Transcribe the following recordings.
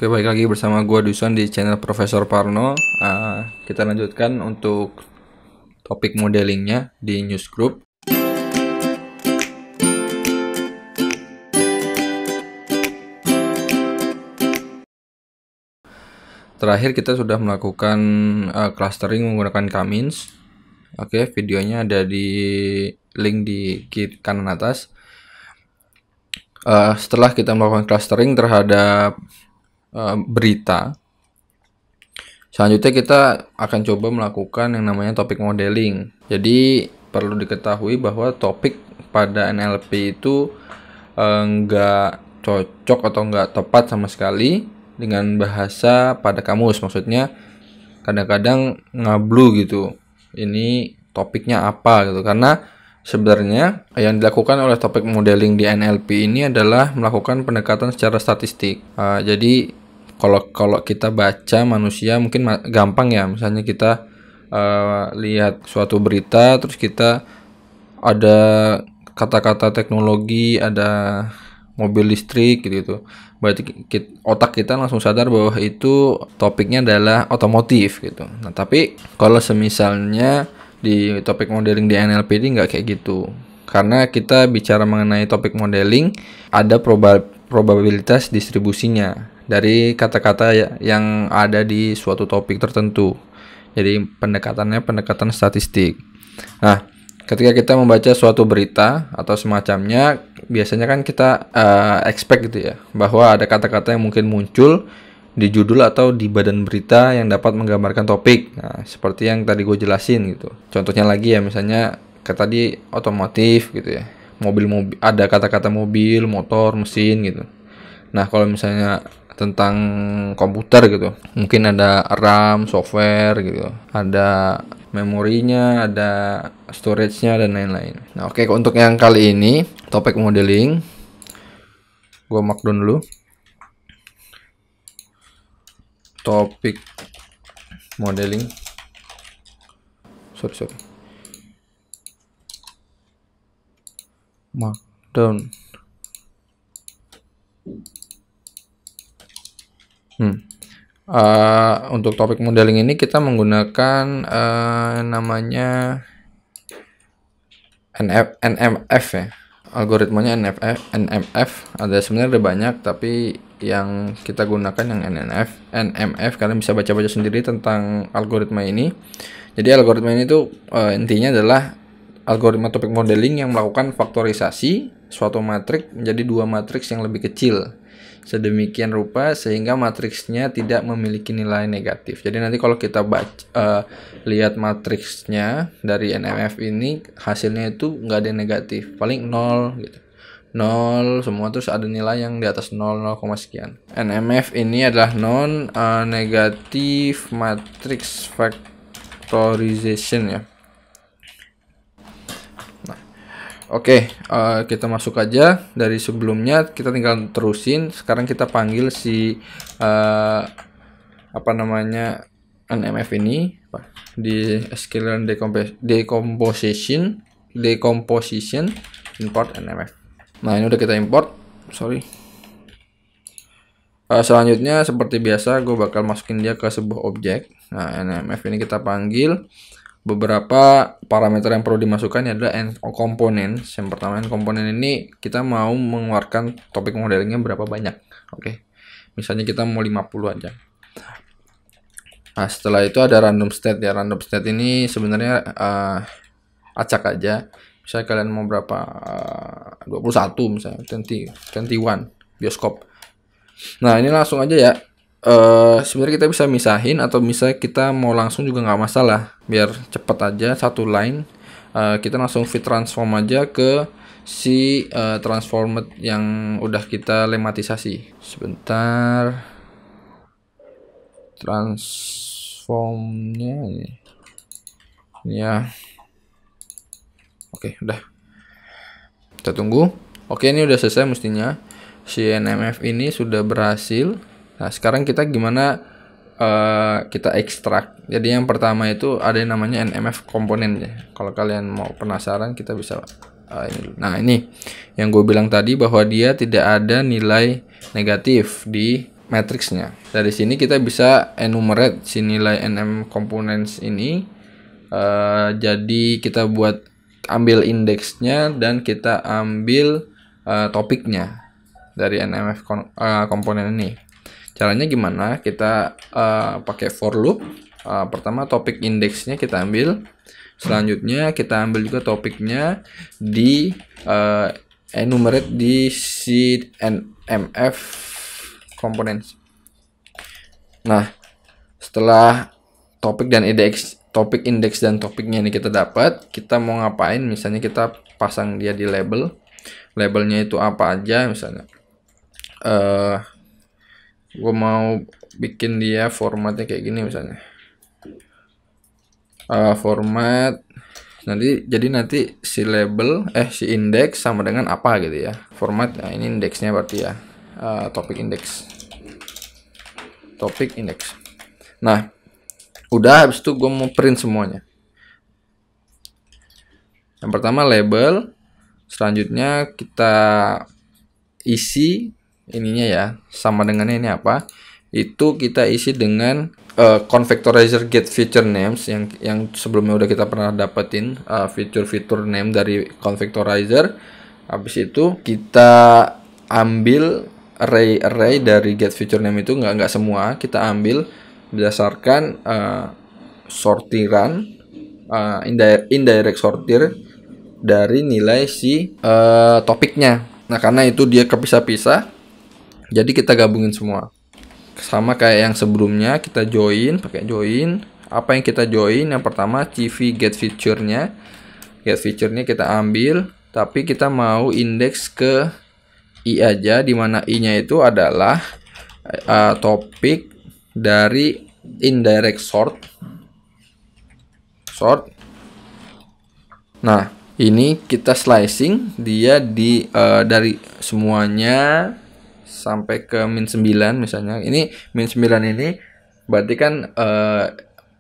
Oke, balik lagi bersama gua Dusan di channel Profesor Parno. Kita lanjutkan untuk topik modelingnya di Newsgroup. Terakhir kita sudah melakukan clustering menggunakan K-means. Oke, videonya ada di link di kiri kanan atas. Setelah kita melakukan clustering terhadap berita, selanjutnya kita akan coba melakukan yang namanya topik modeling. Jadi perlu diketahui bahwa topik pada NLP itu nggak cocok atau nggak tepat sama sekali dengan bahasa pada kamus. Maksudnya kadang-kadang ngablu gitu, ini topiknya apa gitu, karena sebenarnya yang dilakukan oleh topik modeling di NLP ini adalah melakukan pendekatan secara statistik. Jadi kalau kita baca manusia mungkin gampang ya, misalnya kita lihat suatu berita terus kita ada kata-kata teknologi, ada mobil listrik gitu. Berarti otak kita langsung sadar bahwa itu topiknya adalah otomotif gitu. Nah, tapi kalau semisalnya di topik modeling di NLP ini nggak kayak gitu. Karena kita bicara mengenai topik modeling, ada probabilitas distribusinya dari kata-kata yang ada di suatu topik tertentu. Jadi pendekatannya pendekatan statistik. Nah, ketika kita membaca suatu berita atau semacamnya, biasanya kan kita expect gitu ya, bahwa ada kata-kata yang mungkin muncul di judul atau di badan berita yang dapat menggambarkan topik. Nah, seperti yang tadi gue jelasin gitu. Contohnya lagi ya, misalnya kayak tadi otomotif gitu ya. Mobil, ada kata-kata mobil, motor, mesin gitu. Nah, kalau misalnya tentang komputer gitu, mungkin ada RAM, software gitu. Ada memorinya, ada storage-nya dan lain-lain. Nah, oke, untuk yang kali ini topik modeling, gue markdown dulu. Topik modeling, sorry, markdown. Untuk topik modeling ini kita menggunakan namanya NMF ya. Algoritmanya NMF. Ada sebenarnya ada banyak, tapi yang kita gunakan yang NMF karena bisa baca-baca sendiri tentang algoritma ini. Jadi algoritma ini tuh intinya adalah algoritma topik modeling yang melakukan faktorisasi suatu matriks menjadi dua matriks yang lebih kecil, sedemikian rupa sehingga matriksnya tidak memiliki nilai negatif. Jadi nanti kalau kita lihat matriksnya dari NMF ini, hasilnya itu nggak ada yang negatif, paling 0 gitu. 0 semua, terus ada nilai yang di atas 0, 0, sekian. NMF ini adalah non negative matrix factorization ya. Oke, kita masuk aja. Dari sebelumnya kita tinggal terusin. Sekarang kita panggil si NMF ini di SQL decomposition import NMF. Nah, ini udah kita import. Selanjutnya seperti biasa gue bakal masukin dia ke sebuah objek. Nah, NMF ini kita panggil. Beberapa parameter yang perlu dimasukkan adalah komponen. Yang pertama, komponen ini kita mau mengeluarkan topik modelingnya berapa banyak. Oke. Misalnya kita mau 50 aja. Nah, setelah itu ada random state ya. Random state ini sebenarnya acak aja. Misalnya kalian mau berapa, 21 misalnya, 21 bioskop. Nah, ini langsung aja ya. Sebenarnya kita bisa misahin atau bisa kita mau langsung juga nggak masalah, biar cepet aja satu line. Kita langsung fit transform aja ke si transformed yang udah kita lematisasi. Sebentar, transformnya ini ya. Oke, udah kita tunggu. Oke, ini udah selesai mestinya. Si NMF ini sudah berhasil. Nah, sekarang kita gimana kita ekstrak. Jadi yang pertama itu ada yang namanya NMF komponen ya. Kalau kalian mau penasaran, kita bisa ini. Nah, ini yang gue bilang tadi bahwa dia tidak ada nilai negatif di matriksnya. Dari sini kita bisa enumerate si nilai NM components ini. Jadi kita ambil indeksnya dan kita ambil topiknya dari NMF komponen ini. Caranya gimana? Kita pakai for loop. Pertama topik indeksnya kita ambil. Selanjutnya kita ambil juga topiknya di enumerate di si NMF components. Nah, setelah topik indeks dan topiknya ini kita dapat, kita mau ngapain? Misalnya kita pasang dia di label. Labelnya itu apa aja misalnya. Gue mau bikin dia formatnya kayak gini misalnya. Format nanti si label si indeks sama dengan apa gitu ya. Format, nah ini indeksnya berarti ya. Topik indeks. Nah, udah, habis itu gue mau print semuanya. Yang pertama label, selanjutnya kita isi ininya ya, sama dengan ini apa? Itu kita isi dengan Convectorizer get feature names yang sebelumnya udah kita pernah dapetin fitur name dari Convectorizer. Habis itu kita ambil array dari get feature name itu, nggak semua, kita ambil berdasarkan sortiran indirect sortir dari nilai si topiknya. Nah, karena itu dia kepisah-pisah, jadi kita gabungin semua. Sama kayak yang sebelumnya, kita pakai join. Apa yang kita join? Yang pertama CV get feature-nya. Get feature-nya kita ambil, tapi kita mau indeks ke i aja, dimana i-nya itu adalah topik dari indirect sort. Nah, ini kita slicing dia dari semuanya sampai ke min 9 misalnya. Ini min 9 ini berarti kan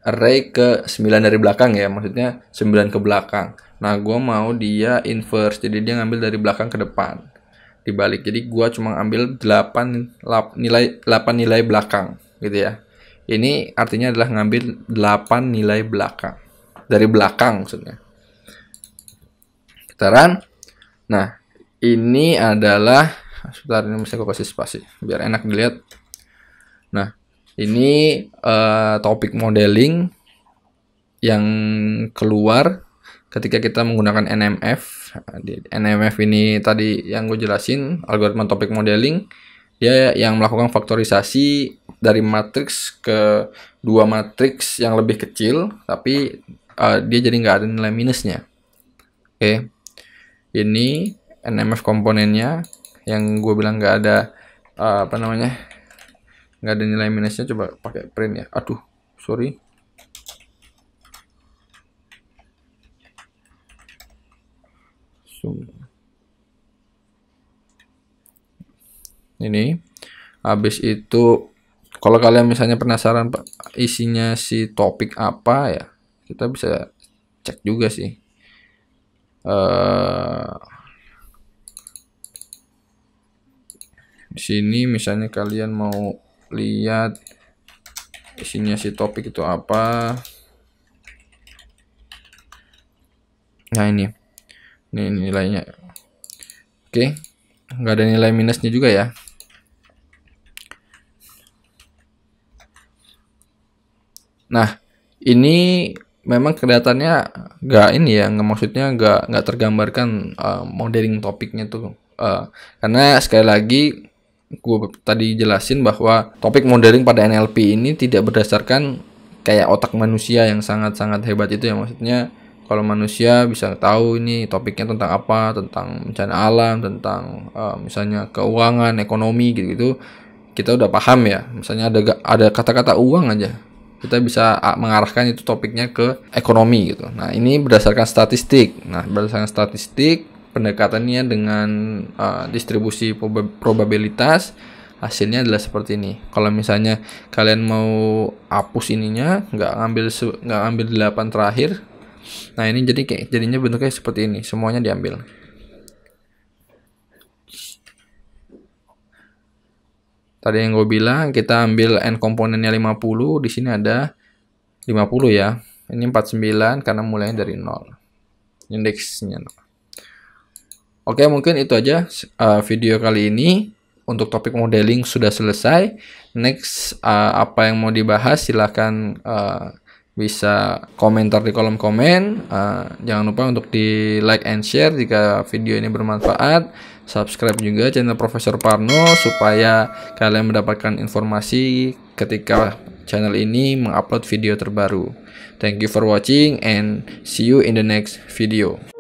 array ke 9 dari belakang ya, maksudnya 9 ke belakang. Nah, gua mau dia inverse, jadi dia ngambil dari belakang ke depan, dibalik. Jadi gua cuma ambil 8 nilai belakang gitu ya. Ini artinya adalah ngambil 8 nilai belakang, dari belakang maksudnya. Kita run. Nah, ini adalah, sebentar, ini mesti gue kasih spasi biar enak dilihat. Nah, ini topik modeling yang keluar ketika kita menggunakan NMF. Di NMF ini tadi yang gue jelasin, algoritma topik modeling, dia yang melakukan faktorisasi dari matriks ke dua matriks yang lebih kecil, tapi dia jadi nggak ada nilai minusnya. Oke. Ini NMF komponennya yang gue bilang nggak ada nggak ada nilai minusnya. Coba pakai print ya. Aduh, sorry. Ini habis itu, kalau kalian misalnya penasaran isinya si topik apa ya, kita bisa cek juga sih. Di sini misalnya kalian mau lihat isinya si topik itu apa. Nah, ini nilainya. Oke, nggak ada nilai minusnya juga ya. Nah, ini memang kelihatannya nggak maksudnya nggak tergambarkan modeling topiknya tuh, karena sekali lagi gue tadi jelasin bahwa topik modeling pada NLP ini tidak berdasarkan kayak otak manusia yang sangat-sangat hebat itu ya. Maksudnya kalau manusia bisa tahu ini topiknya tentang apa, tentang bencana alam, tentang misalnya keuangan, ekonomi gitu-gitu, kita udah paham ya. Misalnya ada kata-kata uang aja, kita bisa mengarahkan itu topiknya ke ekonomi gitu. Nah, ini berdasarkan statistik. Pendekatannya dengan distribusi probabilitas, hasilnya adalah seperti ini. Kalau misalnya kalian mau hapus ininya, nggak ngambil 8 terakhir. Nah, ini jadinya bentuknya seperti ini, semuanya diambil. Tadi yang gue bilang kita ambil n komponennya 50, di sini ada 50 ya. Ini 49 karena mulainya dari 0. Indeksnya 0. Oke, mungkin itu aja video kali ini. Untuk topik modeling sudah selesai. Next, apa yang mau dibahas silahkan bisa komentar di kolom komen. Jangan lupa untuk di like and share jika video ini bermanfaat. Subscribe juga channel Profesor Parno supaya kalian mendapatkan informasi ketika channel ini mengupload video terbaru. Thank you for watching and see you in the next video.